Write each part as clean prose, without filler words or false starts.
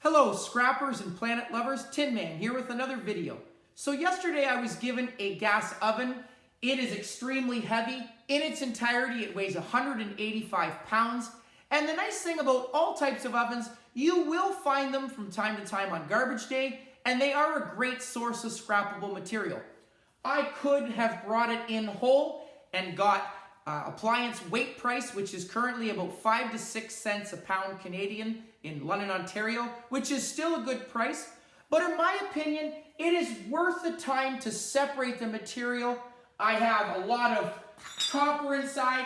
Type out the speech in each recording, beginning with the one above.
Hello scrappers and planet lovers, Tin Man here with another video. So yesterday I was given a gas oven. It is extremely heavy. In its entirety it weighs 185 pounds. And the nice thing about all types of ovens, you will find them from time to time on garbage day, and they are a great source of scrappable material. I could have brought it in whole and got appliance weight price, which is currently about 5 to 6 cents a pound Canadian in London, Ontario, which is still a good price. But in my opinion, it is worth the time to separate the material. I have a lot of copper inside.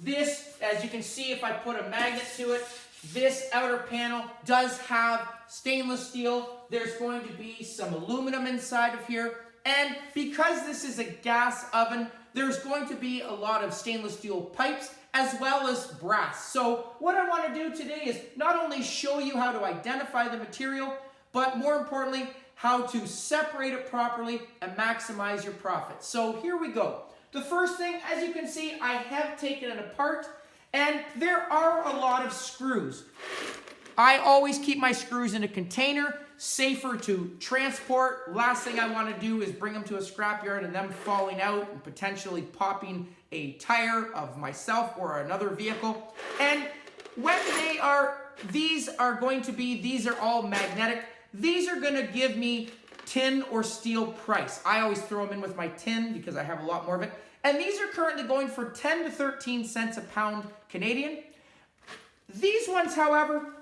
This, as you can see, if I put a magnet to it, this outer panel does have stainless steel. There's going to be some aluminum inside of here. And because this is a gas oven, there's going to be a lot of stainless steel pipes as well as brass. So what I want to do today is not only show you how to identify the material, but more importantly, how to separate it properly and maximize your profit. So here we go. The first thing, as you can see, I have taken it apart, and there are a lot of screws. I always keep my screws in a container, safer to transport. Last thing I want to do is bring them to a scrapyard and them falling out and potentially popping a tire of myself or another vehicle. And when these are all magnetic. These are going to give me tin or steel price. I always throw them in with my tin because I have a lot more of it. And these are currently going for 10 to 13 cents a pound Canadian. These ones, however,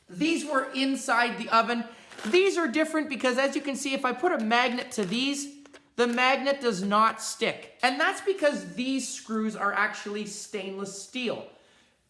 these were inside the oven. These are different because, as you can see, if I put a magnet to these, the magnet does not stick. And that's because these screws are actually stainless steel.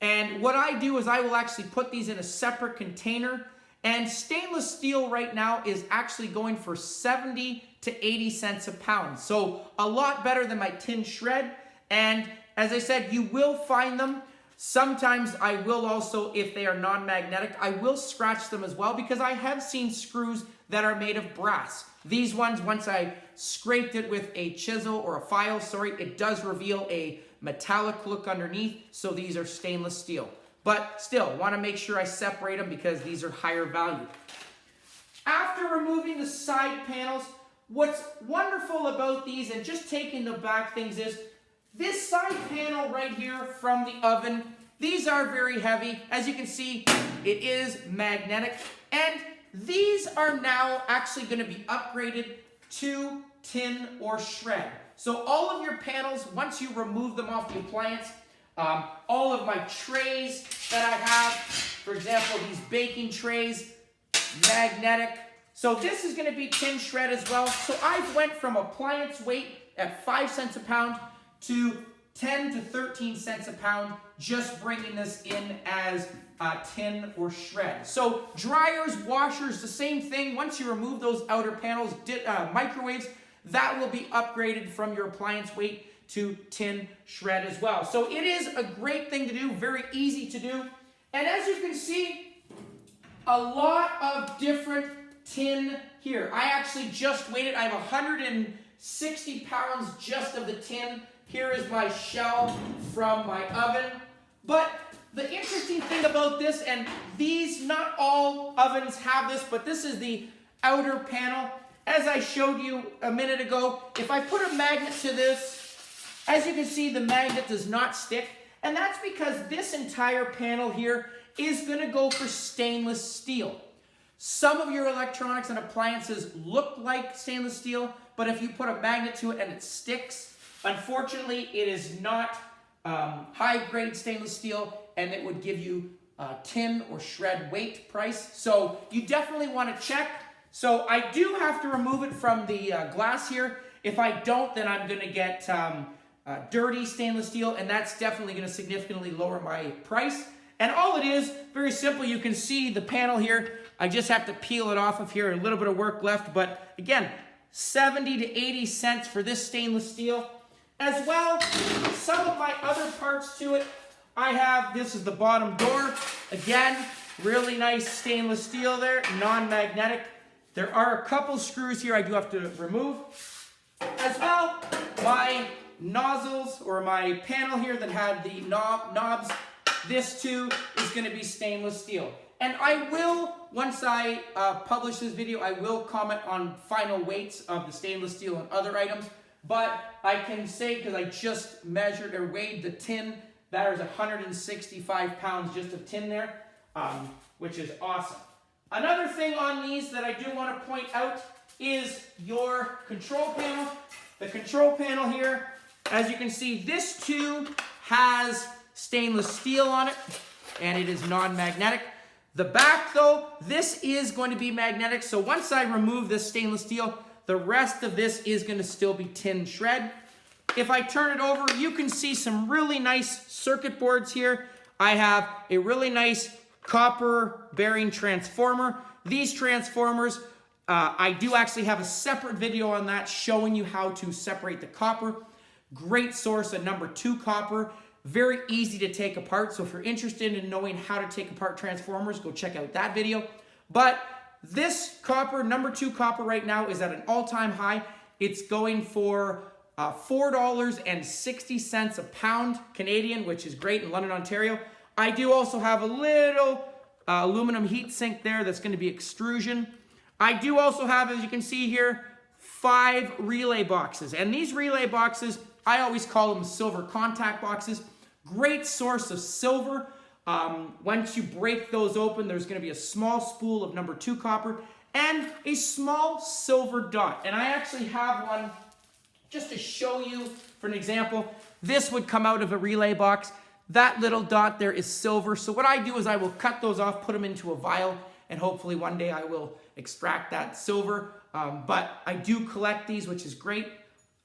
And what I do is I will actually put these in a separate container. And stainless steel right now is actually going for 70 to 80 cents a pound. So a lot better than my tin shred. And as I said, you will find them. Sometimes I will also, if they are non-magnetic, I will scratch them as well because I have seen screws that are made of brass. These ones, once I scraped it with a chisel or a file, it does reveal a metallic look underneath, so these are stainless steel. But still, want to make sure I separate them because these are higher value. After removing the side panels, what's wonderful about these and just taking the back things is this side panel right here from the oven, these are very heavy. As you can see, it is magnetic. And these are now actually going to be upgraded to tin or shred. So all of your panels, once you remove them off the appliance, all of my trays that I have, for example, these baking trays, magnetic. So this is going to be tin shred as well. So I've went from appliance weight at 5 cents a pound to 10 to 13 cents a pound, just bringing this in as tin or shred. So dryers, washers, the same thing. Once you remove those outer panels, microwaves, that will be upgraded from your appliance weight to tin shred as well. So it is a great thing to do, very easy to do. And as you can see, a lot of different tin here. I actually just weighed it. I have 160 pounds just of the tin. Here is my shell from my oven. But the interesting thing about this, and these, not all ovens have this, but this is the outer panel. As I showed you a minute ago, if I put a magnet to this, as you can see, the magnet does not stick. And that's because this entire panel here is going to go for stainless steel. Some of your electronics and appliances look like stainless steel, but if you put a magnet to it and it sticks, unfortunately, it is not high-grade stainless steel, and it would give you tin or shred weight price. So you definitely want to check. So I do have to remove it from the glass here. If I don't, then I'm going to get dirty stainless steel, and that's definitely going to significantly lower my price. And all it is, very simple. You can see the panel here. I just have to peel it off of here. A little bit of work left, but again, 70 to 80 cents for this stainless steel. As well, some of my other parts to it, I have, this is the bottom door. Again, really nice stainless steel there, non-magnetic. There are a couple screws here I do have to remove. As well, my nozzles or my panel here that had the knobs, this too is going to be stainless steel. And I will, once I publish this video, I will comment on final weights of the stainless steel and other items. But I can say, because I just measured or weighed the tin, that is 165 pounds just of tin there, which is awesome. Another thing on these that I do want to point out is your control panel. The control panel here, as you can see, this too has stainless steel on it, and it is non-magnetic. The back though, this is going to be magnetic, so once I remove this stainless steel, the rest of this is going to still be tin shred. If I turn it over, you can see some really nice circuit boards here. I have a really nice copper bearing transformer. These transformers, I do actually have a separate video on that showing you how to separate the copper. Great source of number 2 copper. Very easy to take apart. So if you're interested in knowing how to take apart transformers, go check out that video. But this copper, number 2 copper right now is at an all-time high. It's going for $4.60 a pound Canadian, which is great in London, Ontario. I do also have a little aluminum heat sink there that's going to be extrusion. I do also have, as you can see here, 5 relay boxes. And these relay boxes, I always call them silver contact boxes. Great source of silver. Once you break those open, there's going to be a small spool of number 2 copper and a small silver dot. And I actually have one just to show you for an example. This would come out of a relay box. That little dot there is silver. So what I do is I will cut those off, put them into a vial, and hopefully one day I will extract that silver. But I do collect these, which is great.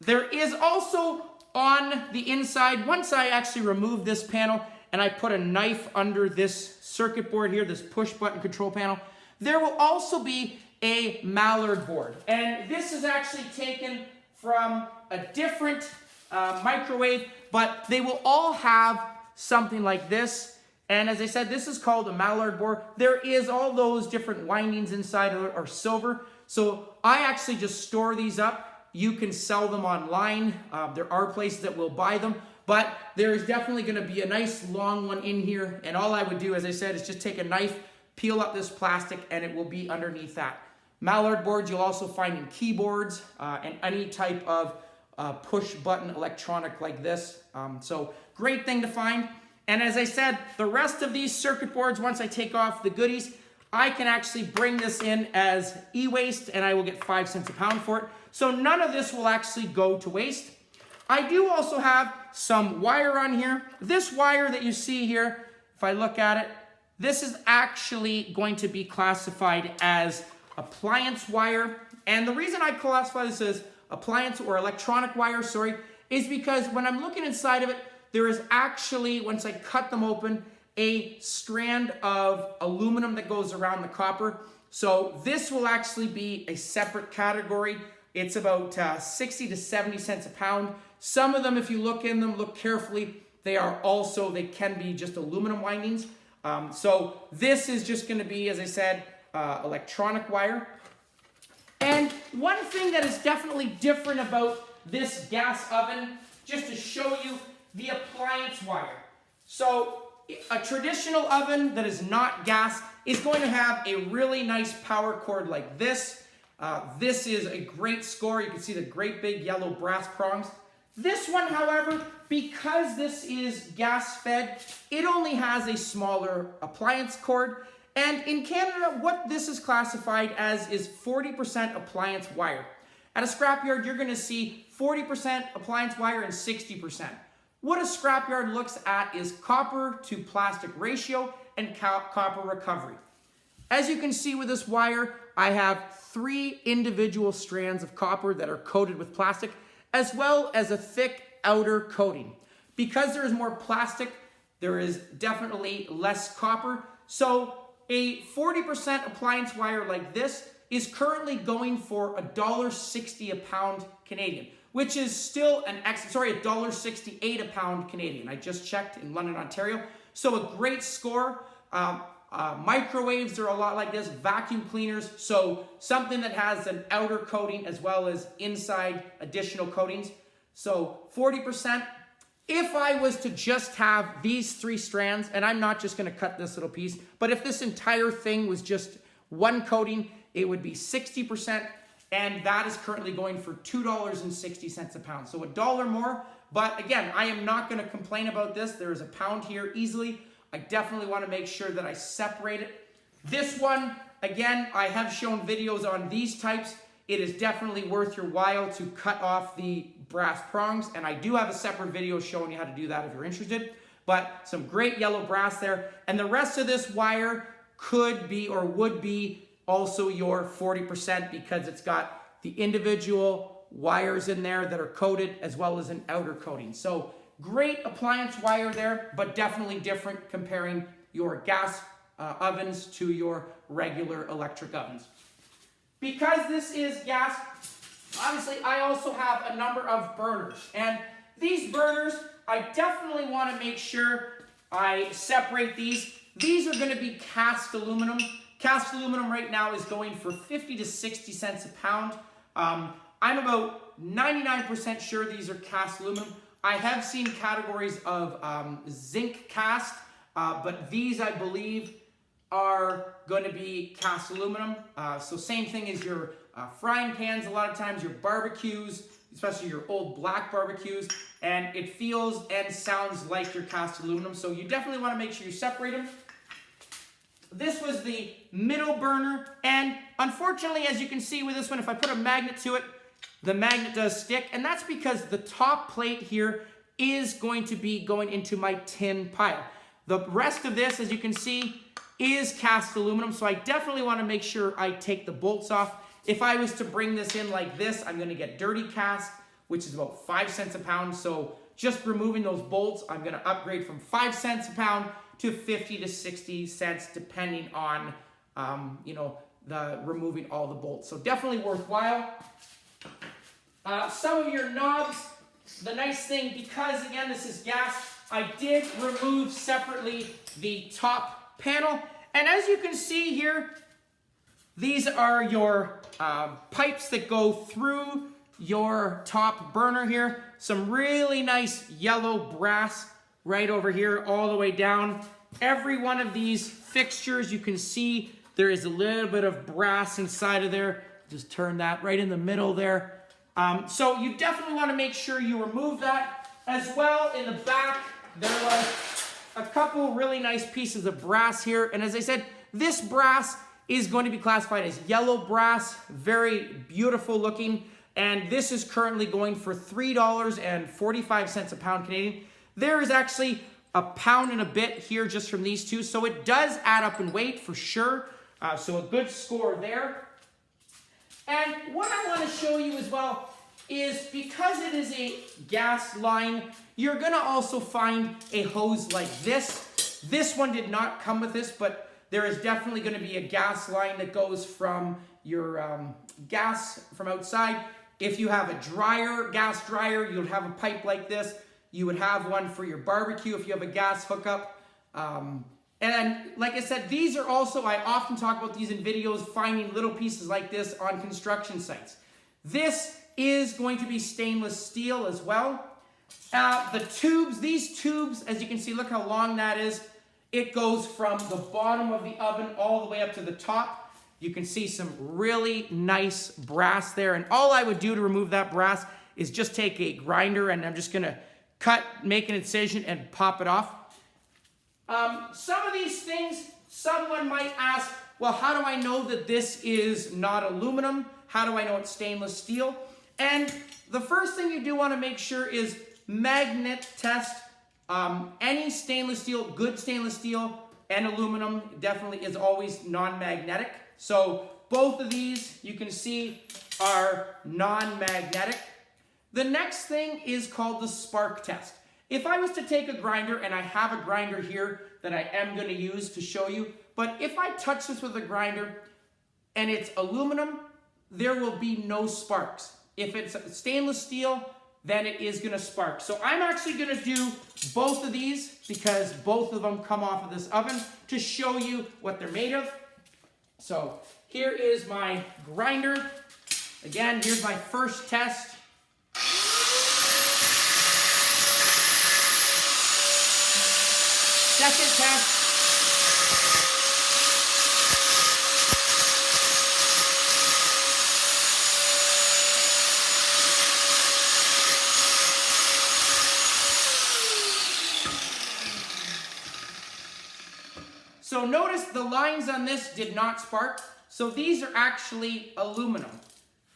There is also on the inside, once I actually remove this panel and I put a knife under this circuit board here, this push button control panel, there will also be a mallard board. And this is actually taken from a different microwave, but they will all have something like this. And as I said, this is called a mallard board. There is all those different windings inside are silver. So I actually just store these up. You can sell them online. There are places that will buy them, but there is definitely going to be a nice long one in here. And all I would do, as I said, is just take a knife, peel up this plastic, and it will be underneath that. Mallard boards you'll also find in keyboards and any type of push button electronic like this. So great thing to find. And as I said, the rest of these circuit boards, once I take off the goodies, I can actually bring this in as e-waste and I will get 5 cents a pound for it. So none of this will actually go to waste. I do also have some wire on here. This wire that you see here, if I look at it, this is actually going to be classified as appliance wire. And the reason I classify this as appliance or electronic wire, is because when I'm looking inside of it, there is actually, once I cut them open, a strand of aluminum that goes around the copper. So this will actually be a separate category. It's about 60 to 70 cents a pound. Some of them, if you look in them, look carefully, they can be just aluminum windings. So this is just going to be, as I said, electronic wire. And one thing that is definitely different about this gas oven, just to show you the appliance wire. So a traditional oven that is not gas is going to have a really nice power cord like this. This is a great score. You can see the great big yellow brass prongs. This one, however, because this is gas fed, it only has a smaller appliance cord. And in Canada, what this is classified as is 40% appliance wire. At a scrapyard, you're going to see 40% appliance wire and 60%. What a scrapyard looks at is copper to plastic ratio and copper recovery. As you can see with this wire, I have 3 individual strands of copper that are coated with plastic, as well as a thick outer coating. Because there is more plastic, there is definitely less copper. So a 40% appliance wire like this is currently going for $1.60 a pound Canadian, which is still $1.68 a pound Canadian. I just checked in London, Ontario. So a great score. Microwaves are a lot like this, vacuum cleaners. So something that has an outer coating as well as inside additional coatings. So 40%. If I was to just have these 3 strands, and I'm not just gonna cut this little piece, but if this entire thing was just one coating, it would be 60%, and that is currently going for $2.60 a pound. So $1 more, but again, I am not gonna complain about this. There is a pound here easily. I definitely wanna make sure that I separate it. This one, again, I have shown videos on these types. It is definitely worth your while to cut off the brass prongs, and I do have a separate video showing you how to do that if you're interested. But some great yellow brass there, and the rest of this wire could be or would be also your 40% because it's got the individual wires in there that are coated as well as an outer coating. So great appliance wire there, but definitely different comparing your gas ovens to your regular electric ovens. Because this is gas, obviously I also have a number of burners, and these burners, I definitely want to make sure I separate these. These are going to be cast aluminum. Cast aluminum right now is going for 50 to 60 cents a pound. I'm about 99% sure these are cast aluminum. I have seen categories of zinc cast, but these I believe are going to be cast aluminum. So same thing as your frying pans, a lot of times your barbecues, especially your old black barbecues, and it feels and sounds like your cast aluminum. So you definitely want to make sure you separate them. This was the middle burner, and unfortunately, as you can see with this one, if I put a magnet to it, the magnet does stick, and that's because the top plate here is going to be going into my tin pile. The rest of this, as you can see, is cast aluminum, so I definitely want to make sure I take the bolts off. If I was to bring this in like this, I'm going to get dirty cast, which is about 5 cents a pound. So just removing those bolts, I'm going to upgrade from 5 cents a pound to 50 to 60 cents, depending on, the removing all the bolts. So definitely worthwhile. Some of your knobs, the nice thing, because again, this is gas, I did remove separately the top panel. And as you can see here, these are your pipes that go through your top burner here. Some really nice yellow brass right over here all the way down. Every one of these fixtures, you can see there is a little bit of brass inside of there. Just turn that right in the middle there. So you definitely want to make sure you remove that. As well, in the back, there was a couple really nice pieces of brass here. And as I said, this brass is going to be classified as yellow brass, very beautiful looking. And this is currently going for $3.45 a pound Canadian. There is actually a pound and a bit here just from these two. So it does add up in weight for sure. So a good score there. And what I want to show you as well is because it is a gas line, you're going to also find a hose like this. This one did not come with this, but there is definitely going to be a gas line that goes from your gas from outside. If you have a dryer, gas dryer, you'll have a pipe like this. You would have one for your barbecue if you have a gas hookup. And like I said, these are also, I often talk about these in videos, finding little pieces like this on construction sites. This is going to be stainless steel as well. The tubes, these tubes, as you can see, look how long that is. It goes from the bottom of the oven all the way up to the top. You can see some really nice brass there. And all I would do to remove that brass is just take a grinder and I'm just gonna cut, make an incision and pop it off. Some of these things, someone might ask, well, how do I know that this is not aluminum? How do I know it's stainless steel? And the first thing you do want to make sure is magnet test. Any stainless steel, good stainless steel and aluminum definitely is always non-magnetic. So both of these you can see are non-magnetic. The next thing is called the spark test. If I was to take a grinder, and I have a grinder here that I am going to use to show you, but if I touch this with a grinder and it's aluminum, there will be no sparks. If it's stainless steel, then it is going to spark. So I'm actually going to do both of these because both of them come off of this oven to show you what they're made of. So here is my grinder. Again, here's my first test. second test. So notice the lines on this did not spark. So these are actually aluminum.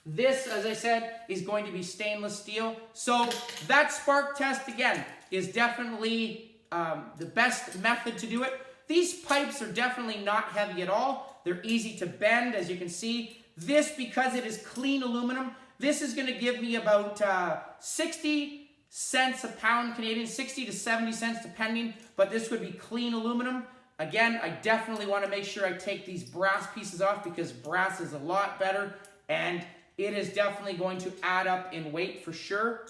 This, as I said, is going to be stainless steel. So that spark test, again, is definitely the best method to do it. These pipes are definitely not heavy at all. They're easy to bend, as you can see. This, because it is clean aluminum, this is going to give me about 60 cents a pound Canadian, 60 to 70 cents depending, but this would be clean aluminum. Again, I definitely want to make sure I take these brass pieces off because brass is a lot better and it is definitely going to add up in weight for sure.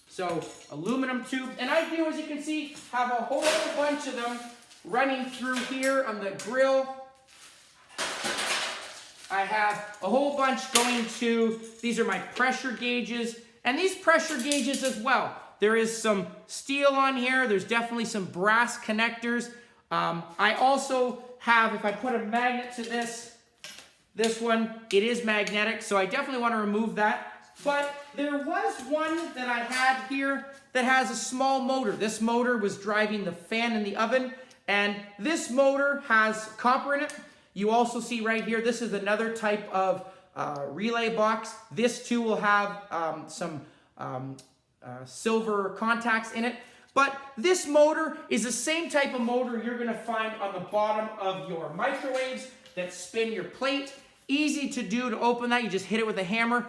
So aluminum tube, and I do, as you can see, have a whole bunch of them running through here on the grill. I have a whole bunch going to, these are my pressure gauges, and these pressure gauges as well. There is some steel on here, there's definitely some brass connectors. I also have, if I put a magnet to this one, it is magnetic, so I definitely want to remove that. But there was one that I had here that has a small motor. This motor was driving the fan in the oven, and this motor has copper in it. You also see right here, this is another type of relay box. This too will have some silver contacts in it. But this motor is the same type of motor you're going to find on the bottom of your microwaves that spin your plate. Easy to do to open that. You just hit it with a hammer.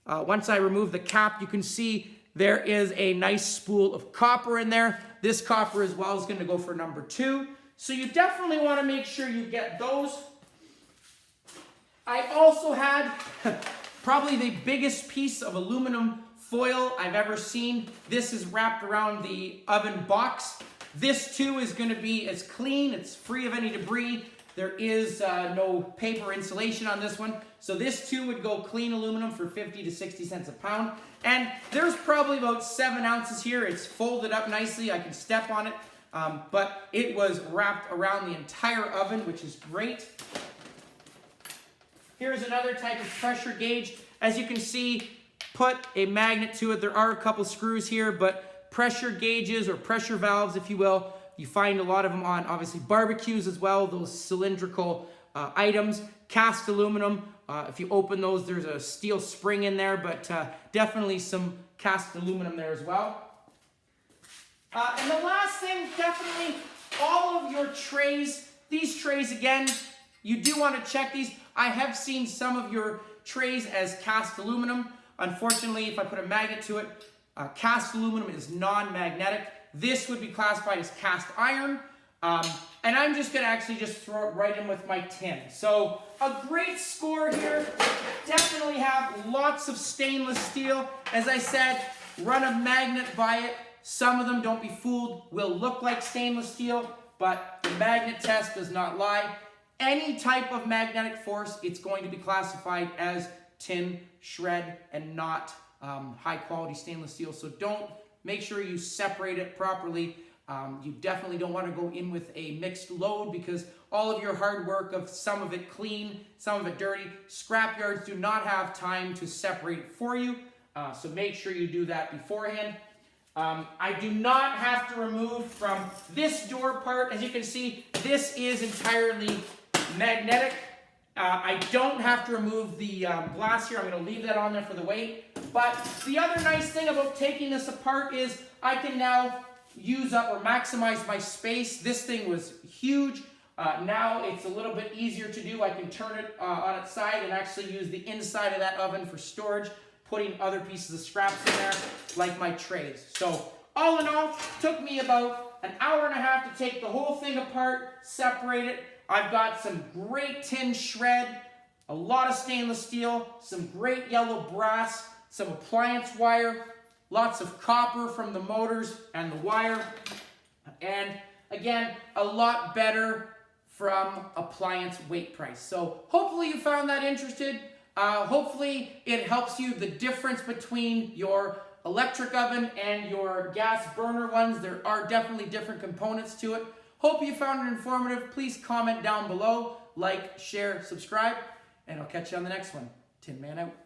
Once I remove the cap, you can see there is a nice spool of copper in there. This copper as well is going to go for number 2. So you definitely want to make sure you get those. I also had probably the biggest piece of aluminum foil I've ever seen. This is wrapped around the oven box. This too is going to be as clean. It's free of any debris. There is no paper insulation on this one. So this too would go clean aluminum for 50 to 60 cents a pound. And there's probably about 7 ounces here. It's folded up nicely. I can step on it. But it was wrapped around the entire oven, which is great. Here's another type of pressure gauge. As you can see, put a magnet to it. There are a couple screws here, but pressure gauges or pressure valves, if you will, you find a lot of them on obviously barbecues as well, those cylindrical items. Cast aluminum, if you open those, there's a steel spring in there, but definitely some cast aluminum there as well. And the last thing, definitely all of your trays. These trays, again, you do want to check these. I have seen some of your trays as cast aluminum. Unfortunately, if I put a magnet to it, cast aluminum is non-magnetic. This would be classified as cast iron. And I'm just going to actually just throw it right in with my tin. So a great score here. Definitely have lots of stainless steel. As I said, run a magnet by it. Some of them, don't be fooled, will look like stainless steel, but the magnet test does not lie. Any type of magnetic force, it's going to be classified as tin, shred, and not high quality stainless steel. So make sure you separate it properly. You definitely don't want to go in with a mixed load because all of your hard work of some of it clean, some of it dirty, scrapyards do not have time to separate it for you. So make sure you do that beforehand. I do not have to remove from this door part. As you can see, this is entirely magnetic. I don't have to remove the glass here. I'm going to leave that on there for the weight. But the other nice thing about taking this apart is I can now use up or maximize my space. This thing was huge. Now it's a little bit easier to do. I can turn it on its side and actually use the inside of that oven for storage, putting other pieces of scraps in there, like my trays. So all in all, it took me about an hour and a half to take the whole thing apart, separate it. I've got some great tin shred, a lot of stainless steel, some great yellow brass, some appliance wire, lots of copper from the motors and the wire, and again, a lot better from appliance weight price. So hopefully you found that interesting. Hopefully it helps you the difference between your electric oven and your gas burner ones. There are definitely different components to it. Hope you found it informative. Please comment down below, like, share, subscribe, and I'll catch you on the next one. Tin Man out.